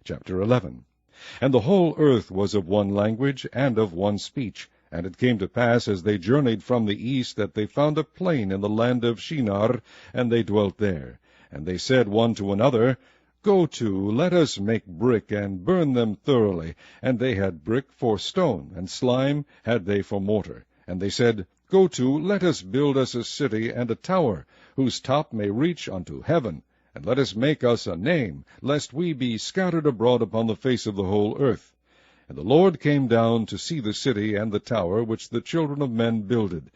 Chapter 11. And the whole earth was of one language and of one speech. And it came to pass, as they journeyed from the east, that they found a plain in the land of Shinar, and they dwelt there. And they said one to another, Go to, let us make brick, and burn them thoroughly. And they had brick for stone, and slime had they for mortar. And they said, Go to, let us build us a city and a tower, whose top may reach unto heaven. And let us make us a name, lest we be scattered abroad upon the face of the whole earth. And the Lord came down to see the city and the tower which the children of men builded.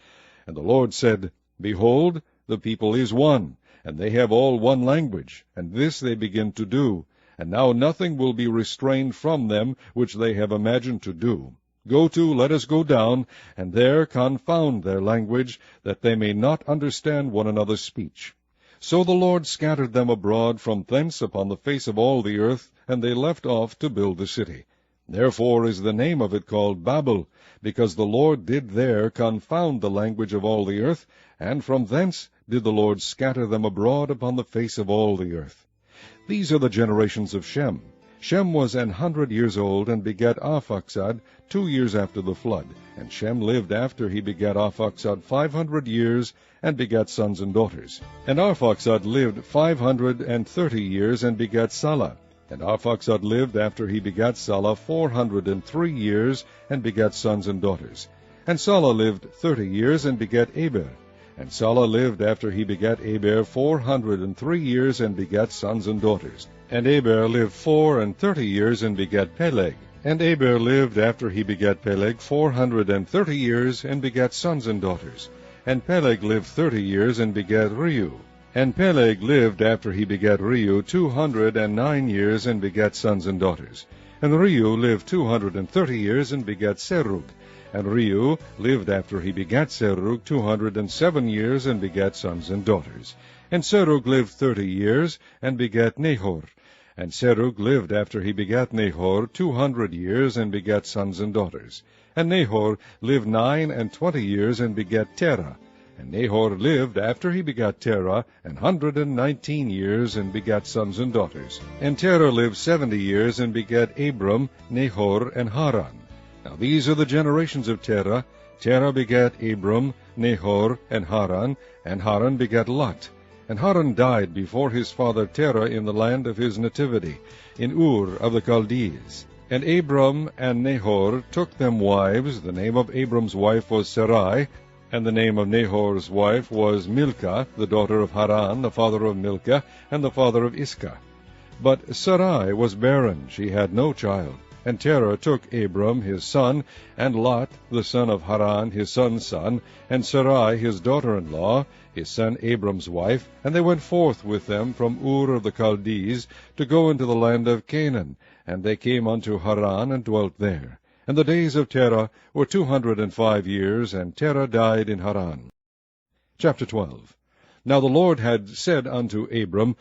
And the Lord said, Behold, the people is one, and they have all one language, and this they begin to do. And now nothing will be restrained from them which they have imagined to do. Go to, let us go down, and there confound their language, that they may not understand one another's speech. So the Lord scattered them abroad from thence upon the face of all the earth, and they left off to build the city. Therefore is the name of it called Babel, because the Lord did there confound the language of all the earth, and from thence did the Lord scatter them abroad upon the face of all the earth. These are the generations of Shem. Shem was 100 years old, and begat Arphaxad 2 years after the flood. And Shem lived after he begat Arphaxad 500 years, and begat sons and daughters. And Arphaxad lived 530 years, and begat Salah. And Arphaxad lived after he begat Salah 403 years, and begat sons and daughters. And Salah lived 30 years, and begat Eber. And Salah lived after he begat Eber 403 years, and begat sons and daughters. And Eber lived 34 years, and begat Peleg. And Eber lived after he begat Peleg 430 years, and begat sons and daughters. And Peleg lived 30 years, and begat Reu. And Peleg lived after he begat Reu 209 years, and begat sons and daughters. And Reu lived 230 years, and begat Serug. And Reu lived after he begat Serug 207 years, and begat sons and daughters. And Serug lived 30 years, and begat Nahor. And Serug lived after he begat Nahor 200 years, and begat sons and daughters. And Nahor lived 29 years, and begat Terah. And Nahor lived after he begat Terah 119 years, and begat sons and daughters. And Terah lived 70 years, and begat Abram, Nahor, and Haran. Now these are the generations of Terah. Terah begat Abram, Nahor, and Haran begat Lot. And Haran died before his father Terah in the land of his nativity, in Ur of the Chaldees. And Abram and Nahor took them wives. The name of Abram's wife was Sarai, and the name of Nahor's wife was Milcah, the daughter of Haran, the father of Milcah, and the father of Iscah. But Sarai was barren, she had no child. And Terah took Abram his son, and Lot the son of Haran his son's son, and Sarai his daughter-in-law, his son Abram's wife, and they went forth with them from Ur of the Chaldees to go into the land of Canaan. And they came unto Haran, and dwelt there. And the days of Terah were 205 years, and Terah died in Haran. Chapter 12. Now the Lord had said unto Abram,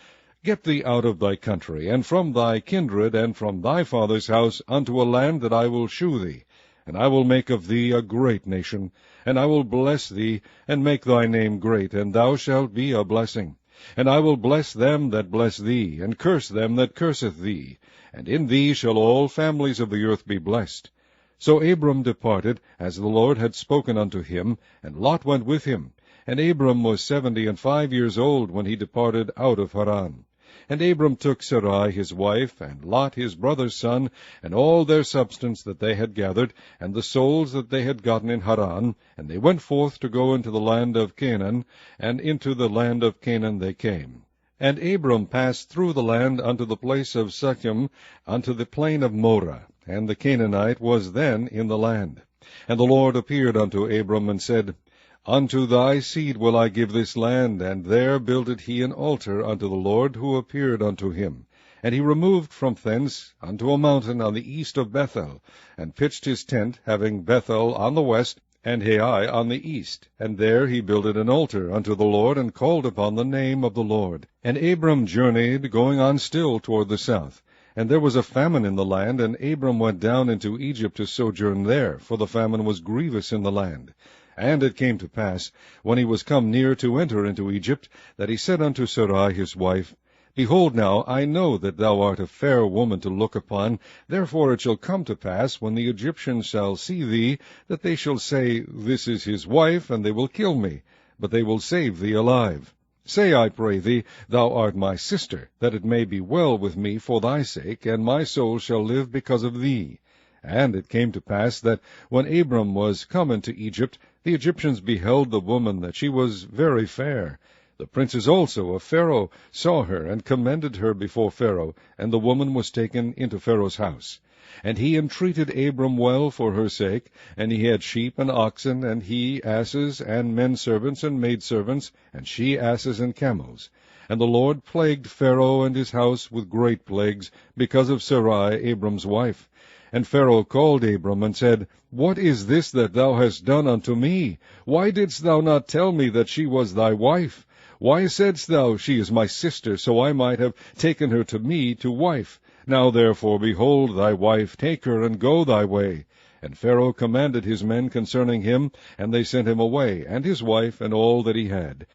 Get thee out of thy country, and from thy kindred, and from thy father's house, unto a land that I will shew thee. And I will make of thee a great nation, and I will bless thee, and make thy name great, and thou shalt be a blessing. And I will bless them that bless thee, and curse them that curseth thee. And in thee shall all families of the earth be blessed. So Abram departed, as the Lord had spoken unto him, and Lot went with him. And Abram was 75 years old when he departed out of Haran. And Abram took Sarai his wife, and Lot his brother's son, and all their substance that they had gathered, and the souls that they had gotten in Haran, and they went forth to go into the land of Canaan, and into the land of Canaan they came. And Abram passed through the land unto the place of Shechem, unto the plain of Moreh, and the Canaanite was then in the land. And the Lord appeared unto Abram, and said, Unto thy seed will I give this land. And there builded he an altar unto the Lord, who appeared unto him. And he removed from thence unto a mountain on the east of Bethel, and pitched his tent, having Bethel on the west, and Hai on the east. And there he builded an altar unto the Lord, and called upon the name of the Lord. And Abram journeyed, going on still toward the south. And there was a famine in the land, and Abram went down into Egypt to sojourn there, for the famine was grievous in the land. And it came to pass, when he was come near to enter into Egypt, that he said unto Sarai his wife, Behold now, I know that thou art a fair woman to look upon. Therefore it shall come to pass, when the Egyptians shall see thee, that they shall say, This is his wife, and they will kill me, but they will save thee alive. Say, I pray thee, thou art my sister, that it may be well with me for thy sake, and my soul shall live because of thee. And it came to pass that, when Abram was come into Egypt, the Egyptians beheld the woman, that she was very fair. The princes also of Pharaoh saw her, and commended her before Pharaoh, and the woman was taken into Pharaoh's house. And he entreated Abram well for her sake, and he had sheep and oxen, and he asses, and men servants and maidservants, and she asses and camels. And the Lord plagued Pharaoh and his house with great plagues, because of Sarai Abram's wife. And Pharaoh called Abram, and said, What is this that thou hast done unto me? Why didst thou not tell me that she was thy wife? Why saidst thou, She is my sister, so I might have taken her to me to wife? Now therefore, behold thy wife, take her, and go thy way. And Pharaoh commanded his men concerning him, and they sent him away, and his wife, and all that he had.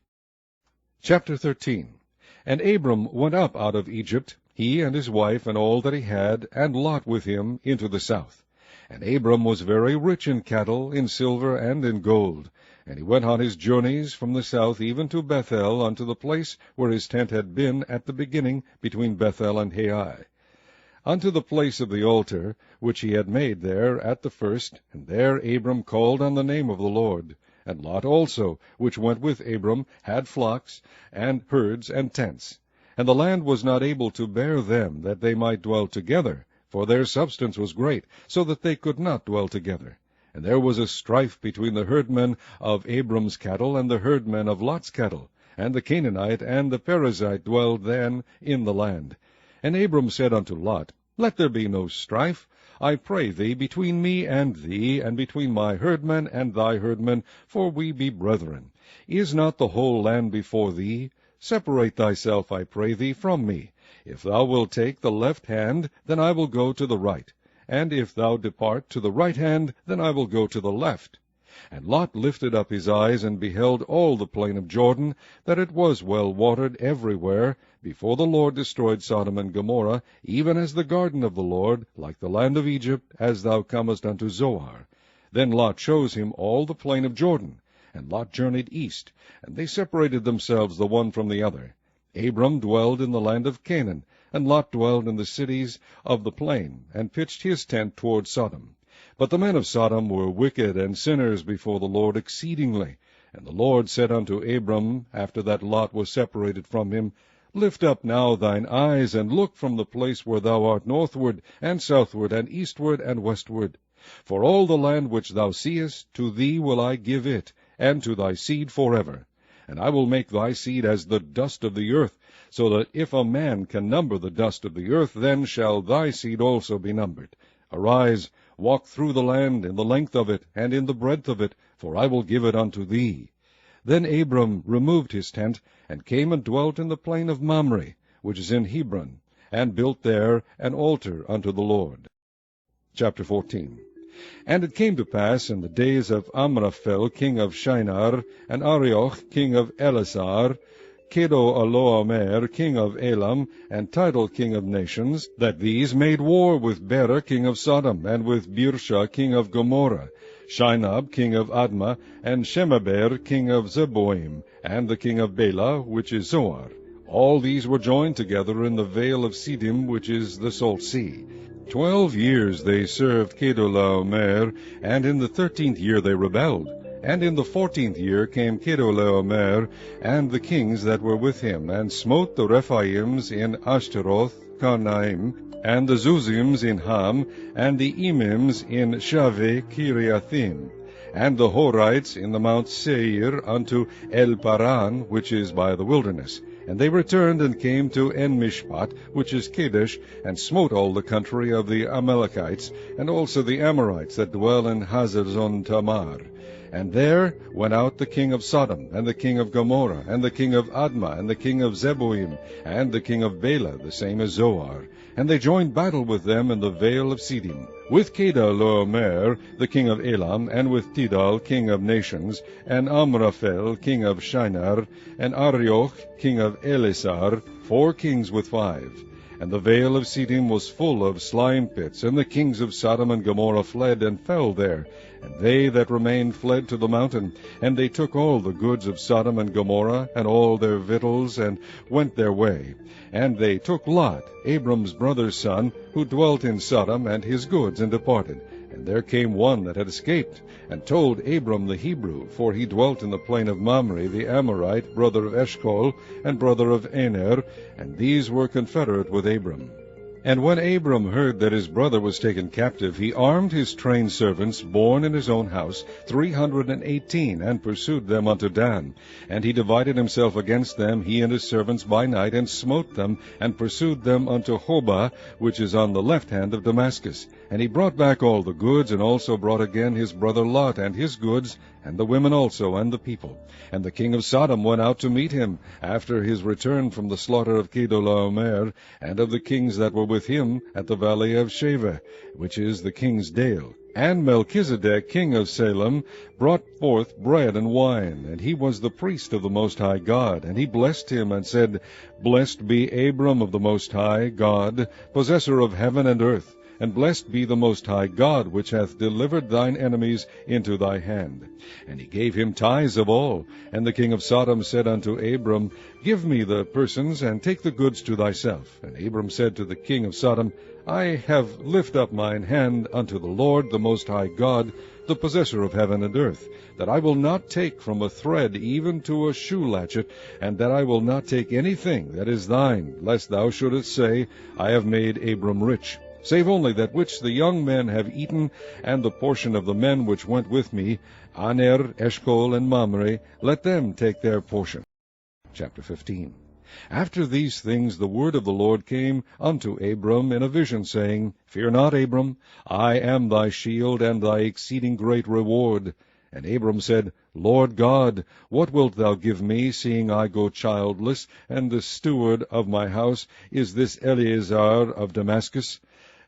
Chapter 13. And Abram went up out of Egypt, he and his wife, and all that he had, and Lot with him, into the south. And Abram was very rich in cattle, in silver, and in gold. And he went on his journeys from the south even to Bethel, unto the place where his tent had been at the beginning, between Bethel and Hai, unto the place of the altar, which he had made there at the first, and there Abram called on the name of the Lord. And Lot also, which went with Abram, had flocks, and herds, and tents. And the land was not able to bear them, that they might dwell together, for their substance was great, so that they could not dwell together. And there was a strife between the herdmen of Abram's cattle and the herdmen of Lot's cattle. And the Canaanite and the Perizzite dwelled then in the land. And Abram said unto Lot, Let there be no strife, I pray thee, between me and thee, and between my herdmen and thy herdmen, for we be brethren. Is not the whole land before thee? Separate thyself, I pray thee, from me. If thou wilt take the left hand, then I will go to the right. And if thou depart to the right hand, then I will go to the left. And Lot lifted up his eyes, and beheld all the plain of Jordan, that it was well watered everywhere, before the Lord destroyed Sodom and Gomorrah, even as the garden of the Lord, like the land of Egypt, as thou comest unto Zoar. Then Lot chose him all the plain of Jordan. And Lot journeyed east, and they separated themselves the one from the other. Abram dwelled in the land of Canaan, and Lot dwelled in the cities of the plain, and pitched his tent toward Sodom. But the men of Sodom were wicked and sinners before the Lord exceedingly. And the Lord said unto Abram, after that Lot was separated from him, Lift up now thine eyes, and look from the place where thou art northward, and southward, and eastward, and westward. For all the land which thou seest, to thee will I give it, and to thy seed forever. And I will make thy seed as the dust of the earth, so that if a man can number the dust of the earth, then shall thy seed also be numbered. Arise, walk through the land, in the length of it, and in the breadth of it, for I will give it unto thee. Then Abram removed his tent, and came and dwelt in the plain of Mamre, which is in Hebron, and built there an altar unto the Lord. Chapter 14. And it came to pass in the days of Amraphel king of Shinar, and Arioch king of Elasar, Kedorlaomer king of Elam, and Tidal king of nations, that these made war with Bera king of Sodom, and with Birsha king of Gomorrah, Shinab king of Admah, and Shemaber king of Zeboim, and the king of Bela, which is Zoar. All these were joined together in the vale of Siddim, which is the salt sea. 12 years they served Kedorlaomer, and in the 13th year they rebelled. And in the 14th year came Kedorlaomer, and the kings that were with him, and smote the Rephaims in Ashtaroth, Karnaim, and the Zuzims in Ham, and the Emims in Shaveh Kiriathim, and the Horites in the Mount Seir unto El-Paran, which is by the wilderness. And they returned and came to En-Mishpat, which is Kadesh, and smote all the country of the Amalekites, and also the Amorites that dwell in Hazazon Tamar. And there went out the king of Sodom, and the king of Gomorrah, and the king of Admah, and the king of Zeboim, and the king of Bela, the same as Zoar. And they joined battle with them in the vale of Siddim, with Kedorlaomer the king of Elam, and with Tidal king of nations, and Amraphel king of Shinar, and Arioch king of Elasar, 4 kings with 5. And the vale of Siddim was full of slime pits, and the kings of Sodom and Gomorrah fled and fell there. And they that remained fled to the mountain. And they took all the goods of Sodom and Gomorrah, and all their victuals, and went their way. And they took Lot, Abram's brother's son, who dwelt in Sodom, and his goods, and departed. And there came one that had escaped, and told Abram the Hebrew, for he dwelt in the plain of Mamre the Amorite, brother of Eshcol, and brother of Aner, and these were confederate with Abram. And when Abram heard that his brother was taken captive, he armed his trained servants, born in his own house, 318, and pursued them unto Dan. And he divided himself against them, he and his servants, by night, and smote them, and pursued them unto Hobah, which is on the left hand of Damascus. And he brought back all the goods, and also brought again his brother Lot, and his goods, and the women also, and the people. And the king of Sodom went out to meet him, after his return from the slaughter of Kedorlaomer, and of the kings that were with him, at the valley of Shaveh, which is the king's dale. And Melchizedek king of Salem brought forth bread and wine, and he was the priest of the Most High God. And he blessed him, and said, Blessed be Abram of the Most High God, possessor of heaven and earth. And blessed be the Most High God, which hath delivered thine enemies into thy hand. And he gave him tithes of all. And the king of Sodom said unto Abram, Give me the persons, and take the goods to thyself. And Abram said to the king of Sodom, I have lift up mine hand unto the Lord, the Most High God, the possessor of heaven and earth, that I will not take from a thread even to a shoe latchet, and that I will not take anything that is thine, lest thou shouldest say, I have made Abram rich. Save only that which the young men have eaten, and the portion of the men which went with me, Aner, Eshcol, and Mamre, let them take their portion. Chapter 15. After these things the word of the Lord came unto Abram in a vision, saying, Fear not, Abram, I am thy shield, and thy exceeding great reward. And Abram said, Lord God, what wilt thou give me, seeing I go childless, and the steward of my house is this Eleazar of Damascus?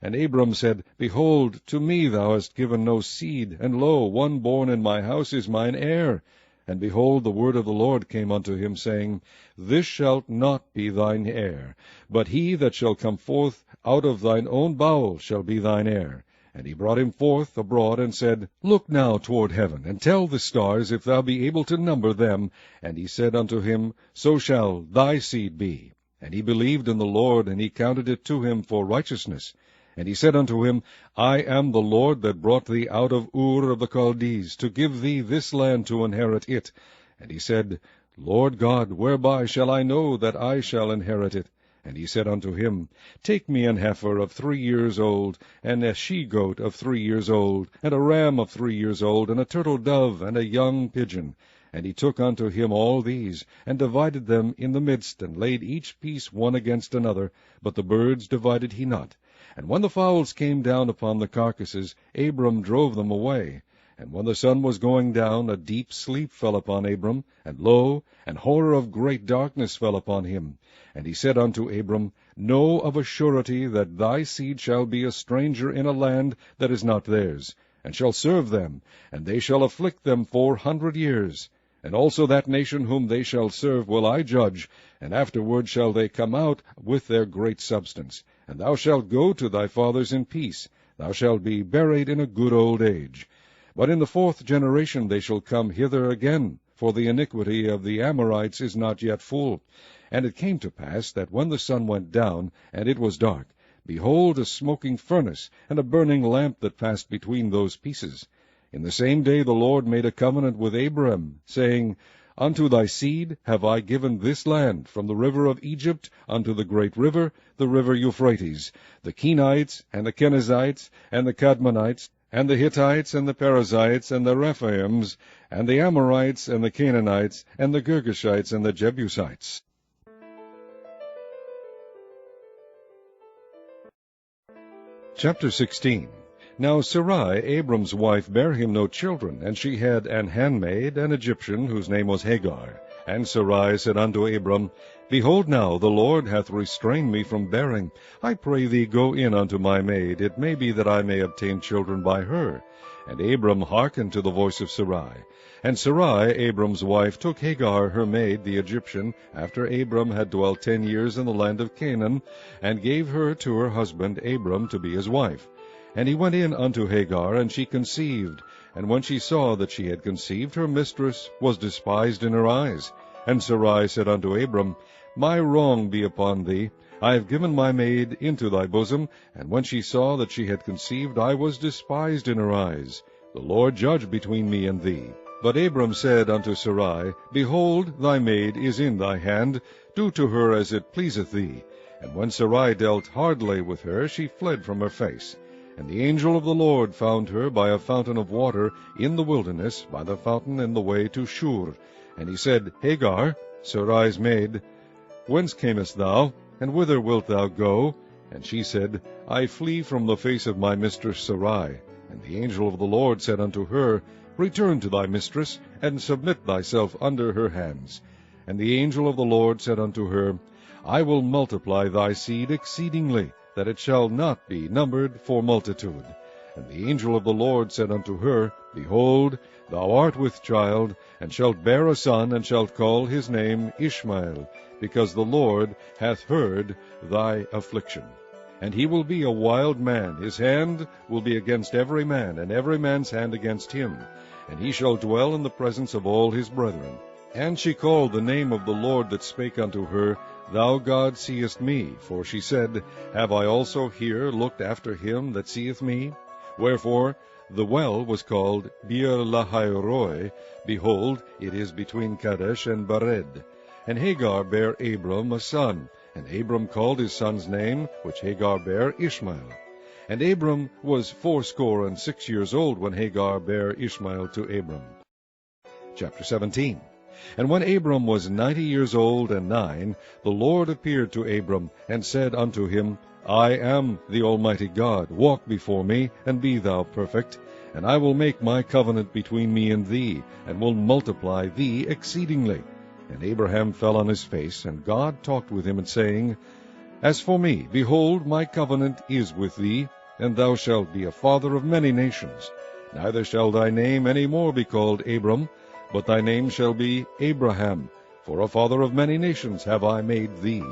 And Abram said, Behold, to me thou hast given no seed, and lo, one born in my house is mine heir. And behold, the word of the Lord came unto him, saying, This shall not be thine heir, but he that shall come forth out of thine own bowels shall be thine heir. And he brought him forth abroad, and said, Look now toward heaven, and tell the stars, if thou be able to number them. And he said unto him, So shall thy seed be. And he believed in the Lord, and he counted it to him for righteousness. And he said unto him, I am the Lord that brought thee out of Ur of the Chaldees, to give thee this land to inherit it. And he said, Lord God, whereby shall I know that I shall inherit it? And he said unto him, Take me an heifer of 3 years old, and a she-goat of 3 years old, and a ram of 3 years old, and a turtle-dove, and a young pigeon. And he took unto him all these, and divided them in the midst, and laid each piece one against another, but the birds divided he not. And when the fowls came down upon the carcasses, Abram drove them away. And when the sun was going down, a deep sleep fell upon Abram, and lo, an horror of great darkness fell upon him. And he said unto Abram, Know of a surety that thy seed shall be a stranger in a land that is not theirs, and shall serve them, and they shall afflict them 400 years. And also that nation whom they shall serve will I judge, and afterward shall they come out with their great substance. And thou shalt go to thy fathers in peace. Thou shalt be buried in a good old age. But in the 4th generation they shall come hither again, for the iniquity of the Amorites is not yet full. And it came to pass that when the sun went down, and it was dark, behold, a smoking furnace, and a burning lamp that passed between those pieces. In the same day the Lord made a covenant with Abram, saying, Unto thy seed have I given this land, from the river of Egypt unto the great river, the river Euphrates, the Kenites, and the Kenizzites, and the Kadmonites, and the Hittites, and the Perizzites, and the Rephaims, and the Amorites, and the Canaanites, and the Girgashites, and the Jebusites. Chapter 16. Now Sarai, Abram's wife, bare him no children, and she had an handmaid, an Egyptian, whose name was Hagar. And Sarai said unto Abram, Behold now, the Lord hath restrained me from bearing. I pray thee, go in unto my maid. It may be that I may obtain children by her. And Abram hearkened to the voice of Sarai. And Sarai, Abram's wife, took Hagar her maid, the Egyptian, after Abram had dwelt 10 years in the land of Canaan, and gave her to her husband Abram to be his wife. And he went in unto Hagar, and she conceived. And when she saw that she had conceived, her mistress was despised in her eyes. And Sarai said unto Abram, My wrong be upon thee. I have given my maid into thy bosom. And when she saw that she had conceived, I was despised in her eyes. The Lord judge between me and thee. But Abram said unto Sarai, Behold, thy maid is in thy hand. Do to her as it pleaseth thee. And when Sarai dealt hardly with her, she fled from her face. And the angel of the Lord found her by a fountain of water in the wilderness, by the fountain in the way to Shur. And he said, Hagar, Sarai's maid, whence camest thou, and whither wilt thou go? And she said, I flee from the face of my mistress Sarai. And the angel of the Lord said unto her, Return to thy mistress, and submit thyself under her hands. And the angel of the Lord said unto her, I will multiply thy seed exceedingly, that it shall not be numbered for multitude. And the angel of the Lord said unto her, Behold, thou art with child, and shalt bear a son, and shalt call his name Ishmael, because the Lord hath heard thy affliction. And he will be a wild man, his hand will be against every man, and every man's hand against him. And he shall dwell in the presence of all his brethren. And she called the name of the Lord that spake unto her, Thou God seest me. For she said, Have I also here looked after him that seeth me? Wherefore the well was called Beer Lahairoi. Behold, it is between Kadesh and Bered. And Hagar bare Abram a son. And Abram called his son's name, which Hagar bare, Ishmael. And Abram was 86 years old when Hagar bare Ishmael to Abram. Chapter 17. And when Abram was 90 years old and 9, the Lord appeared to Abram, and said unto him, I am the Almighty God. Walk before me, and be thou perfect. And I will make my covenant between me and thee, and will multiply thee exceedingly. And Abraham fell on his face, and God talked with him, and saying, As for me, behold, my covenant is with thee, and thou shalt be a father of many nations. Neither shall thy name any more be called Abram, but thy name shall be Abraham, for a father of many nations have I made thee.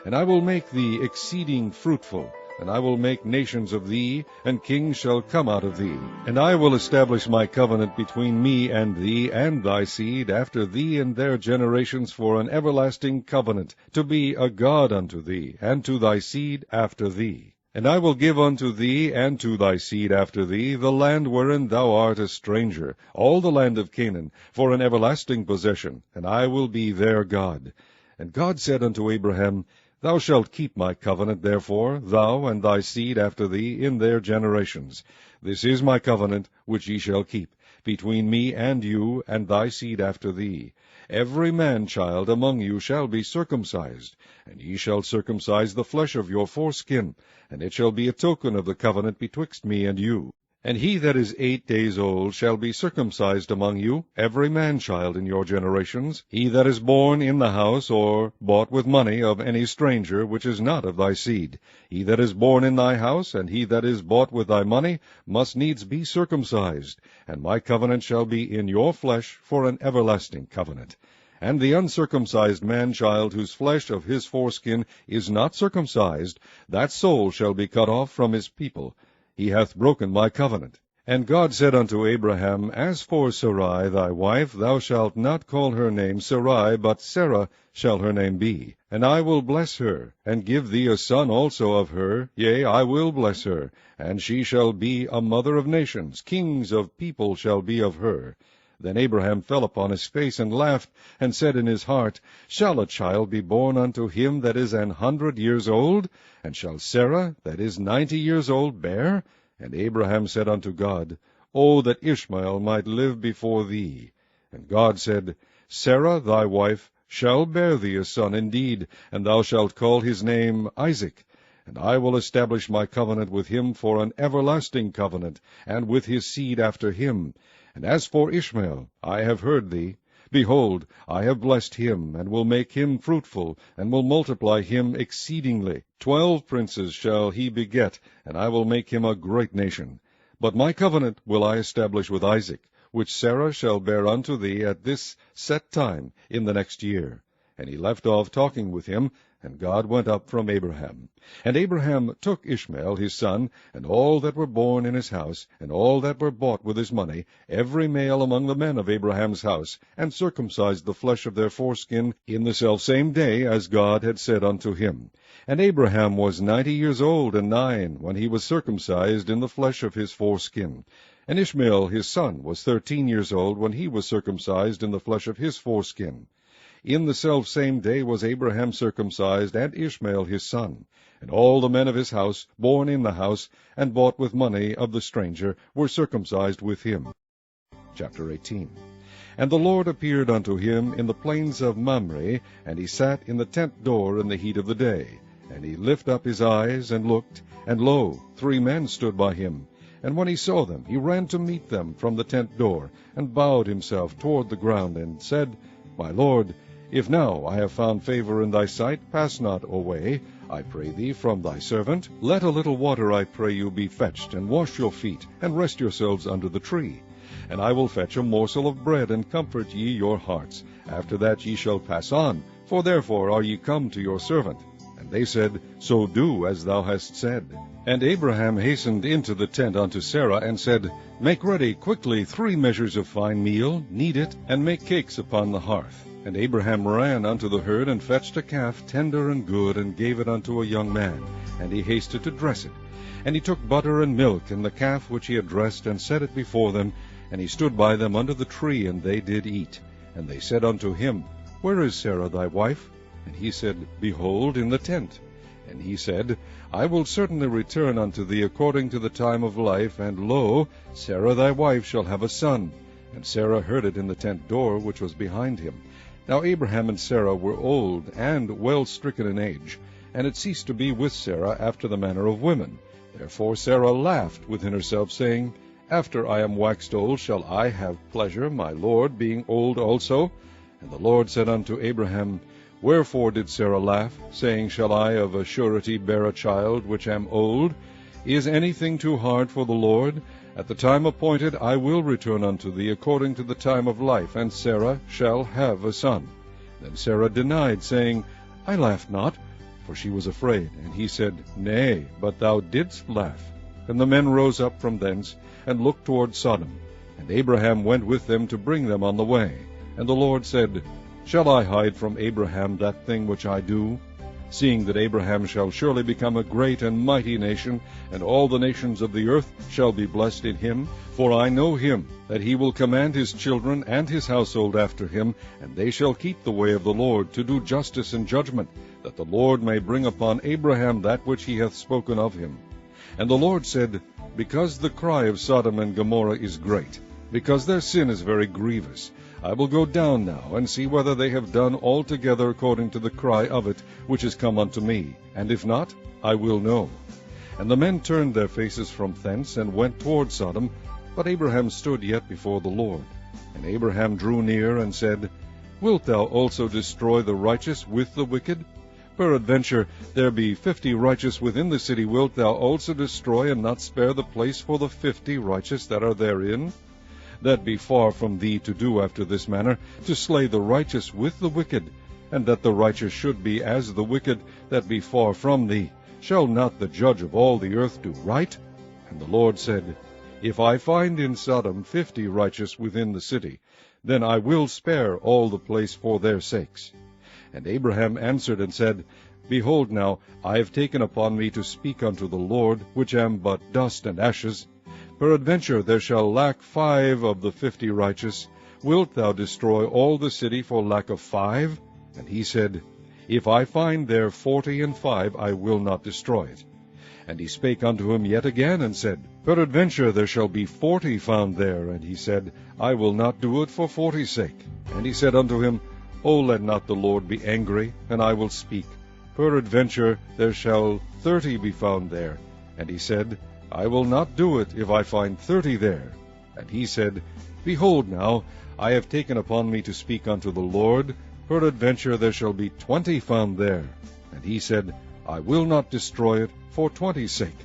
And I will make thee exceeding fruitful, and I will make nations of thee, and kings shall come out of thee. And I will establish my covenant between me and thee, and thy seed after thee and their generations, for an everlasting covenant, to be a God unto thee, and to thy seed after thee. And I will give unto thee, and to thy seed after thee, the land wherein thou art a stranger, all the land of Canaan, for an everlasting possession, and I will be their God. And God said unto Abraham, Thou shalt keep my covenant, therefore, thou and thy seed after thee in their generations. This is my covenant which ye shall keep, between me and you, and thy seed after thee. Every man-child among you shall be circumcised, and ye shall circumcise the flesh of your foreskin, and it shall be a token of the covenant betwixt me and you. And he that is 8 days old shall be circumcised among you, every man-child in your generations, he that is born in the house, or bought with money of any stranger, which is not of thy seed. He that is born in thy house, and he that is bought with thy money, must needs be circumcised. And my covenant shall be in your flesh for an everlasting covenant. And the uncircumcised man-child, whose flesh of his foreskin is not circumcised, that soul shall be cut off from his people. He hath broken my covenant. And God said unto Abraham, As for Sarai thy wife, thou shalt not call her name Sarai, but Sarah shall her name be. And I will bless her, and give thee a son also of her. Yea, I will bless her, and she shall be a mother of nations. Kings of people shall be of her. Then Abraham fell upon his face, and laughed, and said in his heart, Shall a child be born unto him that is 100 years old? And shall Sarah, that is 90 years old, bear? And Abraham said unto God, O that Ishmael might live before thee. And God said, Sarah thy wife shall bear thee a son indeed, and thou shalt call his name Isaac. And I will establish my covenant with him for an everlasting covenant, and with his seed after him. And as for Ishmael, I have heard thee. Behold, I have blessed him, and will make him fruitful, and will multiply him exceedingly. 12 princes shall he beget, and I will make him a great nation. But my covenant will I establish with Isaac, which Sarah shall bear unto thee at this set time in the next year. And he left off talking with him, and God went up from Abraham. And Abraham took Ishmael his son, and all that were born in his house, and all that were bought with his money, every male among the men of Abraham's house, and circumcised the flesh of their foreskin in the selfsame day as God had said unto him. And Abraham was 90 years old and 9, when he was circumcised in the flesh of his foreskin. And Ishmael his son was 13 years old, when he was circumcised in the flesh of his foreskin. In the selfsame day was Abraham circumcised, and Ishmael his son. And all the men of his house, born in the house, and bought with money of the stranger, were circumcised with him. Chapter 18. And the Lord appeared unto him in the plains of Mamre, and he sat in the tent door in the heat of the day. And he lifted up his eyes, and looked, and lo, 3 men stood by him. And when he saw them, he ran to meet them from the tent door, and bowed himself toward the ground, and said, My Lord, if now I have found favor in thy sight, pass not away, I pray thee, from thy servant. Let a little water, I pray you, be fetched, and wash your feet, and rest yourselves under the tree. And I will fetch a morsel of bread, and comfort ye your hearts. After that ye shall pass on, for therefore are ye come to your servant. And they said, So do as thou hast said. And Abraham hastened into the tent unto Sarah, and said, Make ready quickly 3 measures of fine meal, knead it, and make cakes upon the hearth. And Abraham ran unto the herd, and fetched a calf tender and good, and gave it unto a young man. And he hasted to dress it. And he took butter and milk, and the calf which he had dressed, and set it before them. And he stood by them under the tree, and they did eat. And they said unto him, Where is Sarah thy wife? And he said, Behold, in the tent. And he said, I will certainly return unto thee according to the time of life, and lo, Sarah thy wife shall have a son. And Sarah heard it in the tent door which was behind him. Now Abraham and Sarah were old, and well stricken in age, and it ceased to be with Sarah after the manner of women. Therefore Sarah laughed within herself, saying, After I am waxed old shall I have pleasure, my Lord being old also? And the Lord said unto Abraham, Wherefore did Sarah laugh, saying, Shall I of a surety bear a child, which am old? Is anything too hard for the Lord? At the time appointed I will return unto thee according to the time of life, and Sarah shall have a son. Then Sarah denied, saying, I laughed not, for she was afraid. And he said, Nay, but thou didst laugh. And the men rose up from thence, and looked toward Sodom. And Abraham went with them to bring them on the way. And the Lord said, Shall I hide from Abraham that thing which I do? Seeing that Abraham shall surely become a great and mighty nation, and all the nations of the earth shall be blessed in him. For I know him, that he will command his children and his household after him, and they shall keep the way of the Lord, to do justice and judgment, that the Lord may bring upon Abraham that which he hath spoken of him. And the Lord said, Because the cry of Sodom and Gomorrah is great, because their sin is very grievous, I will go down now, and see whether they have done altogether according to the cry of it, which is come unto me. And if not, I will know. And the men turned their faces from thence, and went toward Sodom. But Abraham stood yet before the Lord. And Abraham drew near, and said, Wilt thou also destroy the righteous with the wicked? Peradventure there be 50 righteous within the city. Wilt thou also destroy, and not spare the place for the 50 righteous that are therein? That be far from thee to do after this manner, to slay the righteous with the wicked, and that the righteous should be as the wicked, that be far from thee. Shall not the judge of all the earth do right? And the Lord said, If I find in Sodom 50 righteous within the city, then I will spare all the place for their sakes. And Abraham answered and said, Behold now, I have taken upon me to speak unto the Lord, which am but dust and ashes. Peradventure there shall lack 5 of the 50 righteous. Wilt thou destroy all the city for lack of 5? And he said, If I find there 45, I will not destroy it. And he spake unto him yet again, and said, Peradventure there shall be 40 found there. And he said, I will not do it for 40's sake. And he said unto him, O let not the Lord be angry, and I will speak. Peradventure there shall 30 be found there. And he said, I will not do it if I find 30 there. And he said, Behold now, I have taken upon me to speak unto the Lord. Peradventure there shall be 20 found there. And he said, I will not destroy it for 20's sake.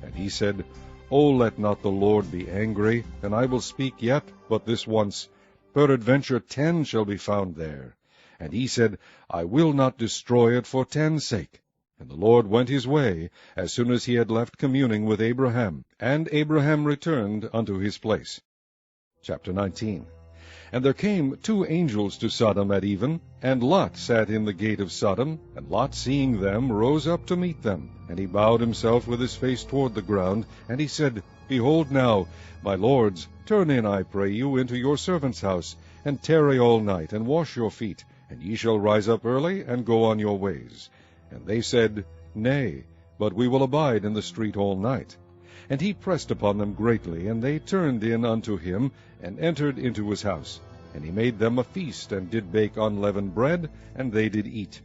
And he said, O let not the Lord be angry, and I will speak yet but this once. Peradventure 10 shall be found there. And he said, I will not destroy it for 10's sake. And the Lord went his way, as soon as he had left communing with Abraham. And Abraham returned unto his place. Chapter 19. And there came 2 angels to Sodom at even, and Lot sat in the gate of Sodom. And Lot, seeing them, rose up to meet them. And he bowed himself with his face toward the ground. And he said, Behold now, my lords, turn in, I pray you, into your servant's house, and tarry all night, and wash your feet, and ye shall rise up early, and go on your ways. And they said, Nay, but we will abide in the street all night. And he pressed upon them greatly, and they turned in unto him, and entered into his house. And he made them a feast, and did bake unleavened bread, and they did eat.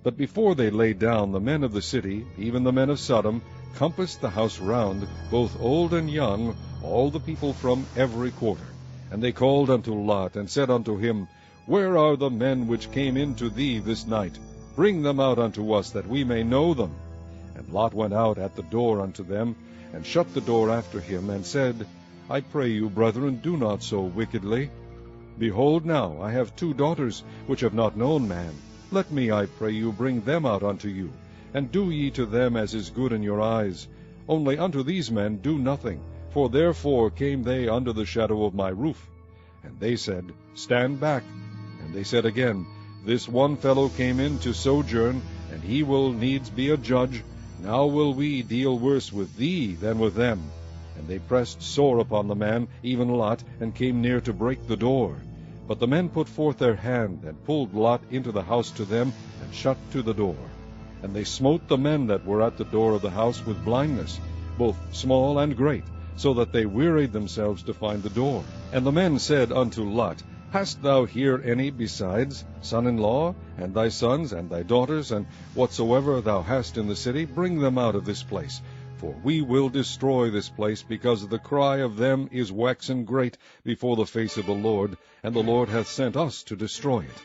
But before they lay down, the men of the city, even the men of Sodom, compassed the house round, both old and young, all the people from every quarter. And they called unto Lot, and said unto him, Where are the men which came in to thee this night? Bring them out unto us, that we may know them. And Lot went out at the door unto them, and shut the door after him, and said, I pray you, brethren, do not so wickedly. Behold now, I have 2 daughters, which have not known man. Let me, I pray you, bring them out unto you, and do ye to them as is good in your eyes. Only unto these men do nothing, for therefore came they under the shadow of my roof. And they said, Stand back. And they said again, This one fellow came in to sojourn, and he will needs be a judge. Now will we deal worse with thee than with them. And they pressed sore upon the man, even Lot, and came near to break the door. But the men put forth their hand, and pulled Lot into the house to them, and shut to the door. And they smote the men that were at the door of the house with blindness, both small and great, so that they wearied themselves to find the door. And the men said unto Lot, Hast thou here any besides, son-in-law, and thy sons, and thy daughters, and whatsoever thou hast in the city? Bring them out of this place. For we will destroy this place, because the cry of them is waxen great before the face of the Lord, and the Lord hath sent us to destroy it.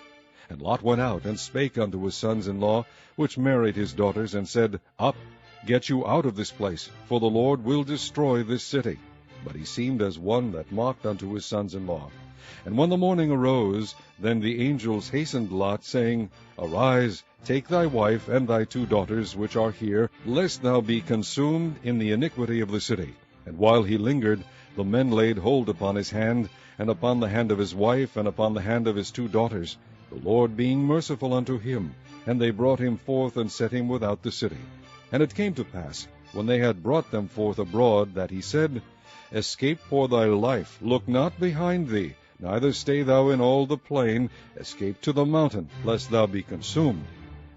And Lot went out, and spake unto his sons-in-law, which married his daughters, and said, Up, get you out of this place, for the Lord will destroy this city. But he seemed as one that mocked unto his sons-in-law. And when the morning arose, then the angels hastened Lot, saying, Arise, take thy wife and thy 2 daughters which are here, lest thou be consumed in the iniquity of the city. And while he lingered, the men laid hold upon his hand, and upon the hand of his wife, and upon the hand of his 2 daughters, the Lord being merciful unto him. And they brought him forth, and set him without the city. And it came to pass, when they had brought them forth abroad, that he said, Escape for thy life, look not behind thee, neither stay thou in all the plain, escape to the mountain, lest thou be consumed.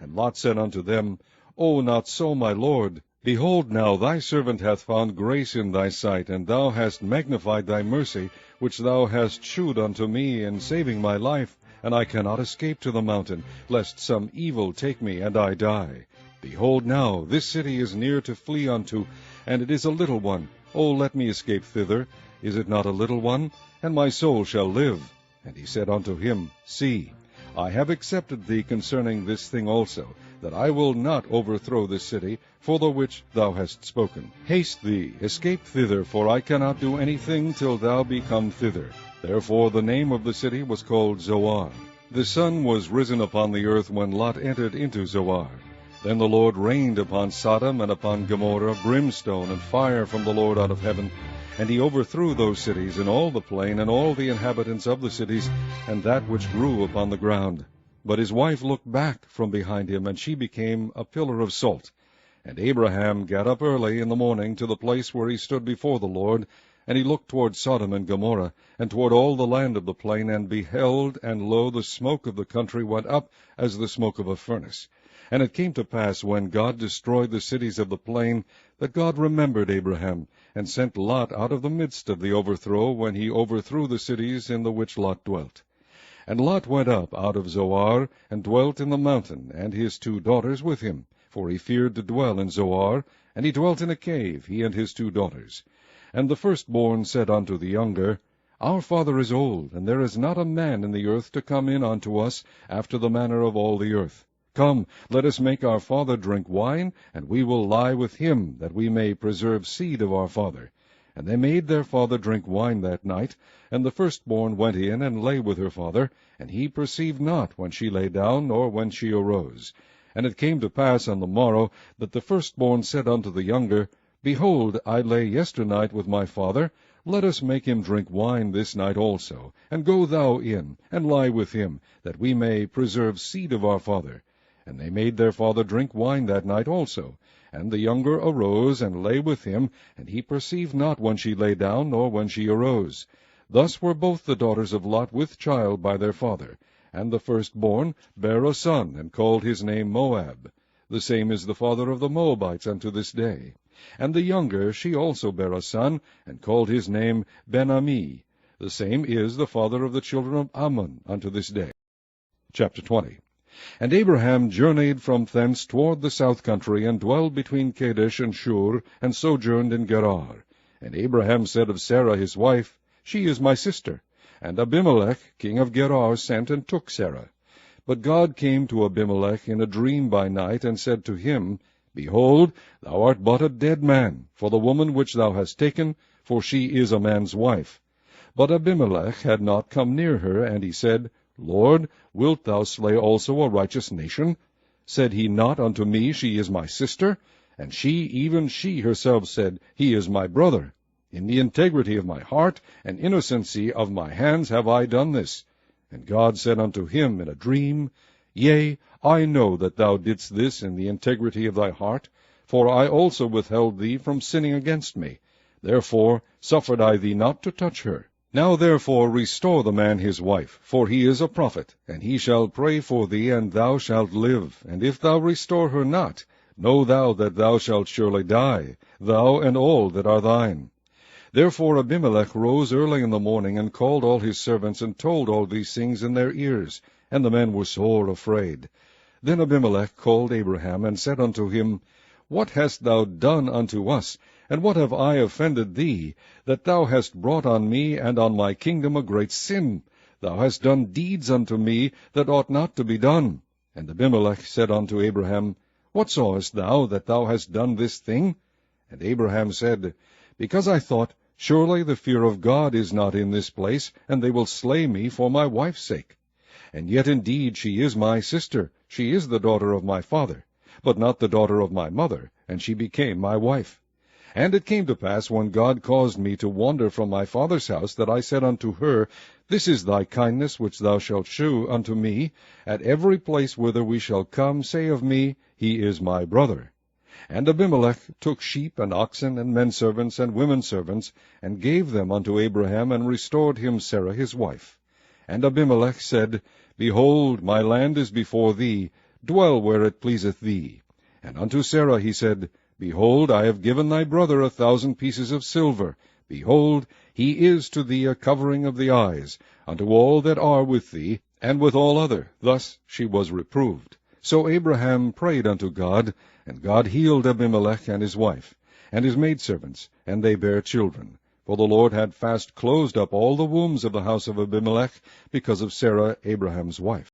And Lot said unto them, O not so, my lord. Behold now, thy servant hath found grace in thy sight, and thou hast magnified thy mercy, which thou hast shewed unto me in saving my life. And I cannot escape to the mountain, lest some evil take me, and I die. Behold now, this city is near to flee unto, and it is a little one. O let me escape thither. Is it not a little one? And my soul shall live. And he said unto him, See, I have accepted thee concerning this thing also, that I will not overthrow this city, for the which thou hast spoken. Haste thee, escape thither, for I cannot do anything till thou be come thither. Therefore the name of the city was called Zoar. The sun was risen upon the earth when Lot entered into Zoar. Then the Lord rained upon Sodom and upon Gomorrah brimstone and fire from the Lord out of heaven, and he overthrew those cities, and all the plain, and all the inhabitants of the cities, and that which grew upon the ground. But his wife looked back from behind him, and she became a pillar of salt. And Abraham got up early in the morning to the place where he stood before the Lord, and he looked toward Sodom and Gomorrah, and toward all the land of the plain, and beheld, and lo, the smoke of the country went up as the smoke of a furnace. And it came to pass, when God destroyed the cities of the plain, that God remembered Abraham, and sent Lot out of the midst of the overthrow, when he overthrew the cities in the which Lot dwelt. And Lot went up out of Zoar, and dwelt in the mountain, and his 2 daughters with him, for he feared to dwell in Zoar, and he dwelt in a cave, he and his 2 daughters. And the firstborn said unto the younger, Our father is old, and there is not a man in the earth to come in unto us after the manner of all the earth. Come, let us make our father drink wine, and we will lie with him, that we may preserve seed of our father. And they made their father drink wine that night. And the firstborn went in and lay with her father, and he perceived not when she lay down, nor when she arose. And it came to pass on the morrow, that the firstborn said unto the younger, Behold, I lay yesternight with my father. Let us make him drink wine this night also, and go thou in, and lie with him, that we may preserve seed of our father. And they made their father drink wine that night also. And the younger arose, and lay with him, and he perceived not when she lay down, nor when she arose. Thus were both the daughters of Lot with child by their father. And the firstborn bare a son, and called his name Moab. The same is the father of the Moabites unto this day. And the younger, she also bare a son, and called his name Ben-Ammi. The same is the father of the children of Ammon unto this day. Chapter 20. And Abraham journeyed from thence toward the south country, and dwelled between Kadesh and Shur, and sojourned in Gerar. And Abraham said of Sarah his wife, She is my sister. And Abimelech king of Gerar sent and took Sarah. But God came to Abimelech in a dream by night, and said to him, Behold, thou art but a dead man, for the woman which thou hast taken, for she is a man's wife. But Abimelech had not come near her, and he said, Lord, wilt thou slay also a righteous nation? Said he not unto me, She is my sister? And she, even she herself, said, He is my brother. In the integrity of my heart and innocency of my hands have I done this. And God said unto him in a dream, Yea, I know that thou didst this in the integrity of thy heart, for I also withheld thee from sinning against me. Therefore suffered I thee not to touch her. Now therefore restore the man his wife, for he is a prophet, and he shall pray for thee, and thou shalt live. And if thou restore her not, know thou that thou shalt surely die, thou and all that are thine. Therefore Abimelech rose early in the morning, and called all his servants, and told all these things in their ears. And the men were sore afraid. Then Abimelech called Abraham, and said unto him, What hast thou done unto us? And what have I offended thee, that thou hast brought on me and on my kingdom a great sin? Thou hast done deeds unto me that ought not to be done. And Abimelech said unto Abraham, What sawest thou that thou hast done this thing? And Abraham said, Because I thought, Surely the fear of God is not in this place, and they will slay me for my wife's sake. And yet indeed she is my sister, she is the daughter of my father, but not the daughter of my mother, and she became my wife. And it came to pass, when God caused me to wander from my father's house, that I said unto her, This is thy kindness which thou shalt shew unto me. At every place whither we shall come, say of me, He is my brother. And Abimelech took sheep and oxen and menservants and womenservants, and gave them unto Abraham, and restored him Sarah his wife. And Abimelech said, Behold, my land is before thee, dwell where it pleaseth thee. And unto Sarah he said, Behold, I have given thy brother 1,000 pieces of silver. Behold, he is to thee a covering of the eyes, unto all that are with thee, and with all other. Thus she was reproved. So Abraham prayed unto God, and God healed Abimelech and his wife, and his maidservants, and they bare children. For the Lord had fast closed up all the wombs of the house of Abimelech, because of Sarah Abraham's wife.